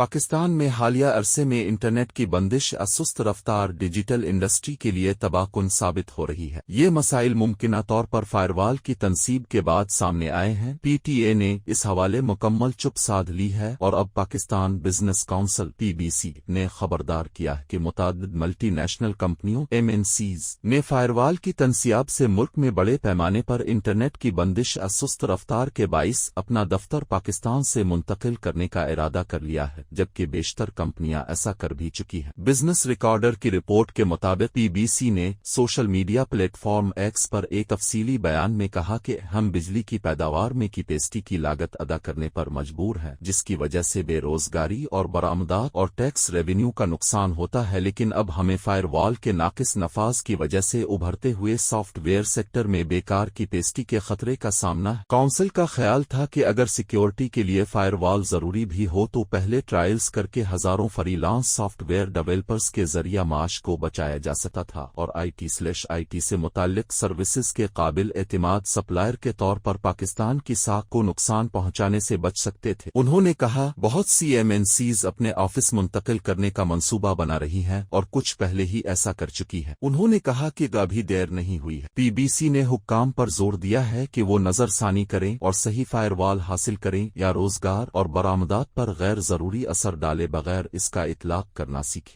پاکستان میں حالیہ عرصے میں انٹرنیٹ کی بندش سست رفتار ڈیجیٹل انڈسٹری کے لیے تباہ کن ثابت ہو رہی ہے۔ یہ مسائل ممکنہ طور پر فائر وال کی تنصیب کے بعد سامنے آئے ہیں۔ پی ٹی اے نے اس حوالے مکمل چپ سادھ لی ہے اور اب پاکستان بزنس کونسل (PBC) نے خبردار کیا ہے کہ متعدد ملٹی نیشنل کمپنیوں (MNCs) نے فائر وال کی تنصیاب سے ملک میں بڑے پیمانے پر انٹرنیٹ کی بندش سست رفتار کے باعث اپنا دفتر پاکستان سے منتقل کرنے کا ارادہ کر لیا ہے، جبکہ بیشتر کمپنیاں ایسا کر بھی چکی ہیں۔ بزنس ریکارڈر کی رپورٹ کے مطابق PBC نے social media platform X پر ایک تفصیلی بیان میں کہا کہ ہم بجلی کی پیداوار میں کیپیسٹی کی لاگت ادا کرنے پر مجبور ہیں، جس کی وجہ سے بے روزگاری اور برآمدات اور ٹیکس ریونیو کا نقصان ہوتا ہے، لیکن اب ہمیں فائر وال کے ناقص نفاذ کی وجہ سے ابھرتے ہوئے سافٹ ویئر سیکٹر میں بیکار کیپیسٹی کے خطرے کا سامنا ہے۔ کونسل کا خیال تھا کہ اگر سیکیورٹی کے لیے فائر وال ضروری بھی ہو تو پہلے ٹرائلز کر کے ہزاروں free lance soft where developers کے ذریعہ معاش کو بچایا جا سکتا تھا اور آئی ٹی سے متعلق سروسز کے قابل اعتماد سپلائر کے طور پر پاکستان کی ساکھ کو نقصان پہنچانے سے بچ سکتے تھے۔ انہوں نے کہا بہت سی MNCs اپنے آفس منتقل کرنے کا منصوبہ بنا رہی ہیں اور کچھ پہلے ہی ایسا کر چکی ہے۔ انہوں نے کہا کہ ابھی دیر نہیں ہوئی ہے۔ PBC نے حکام پر زور دیا ہے کہ وہ نظر ثانی کریں اور صحیح فائر وال حاصل کریں یا روزگار اور برآمدات پر غیر ضروری اثر ڈالے بغیر اس کا اطلاق کرنا سیکھیں۔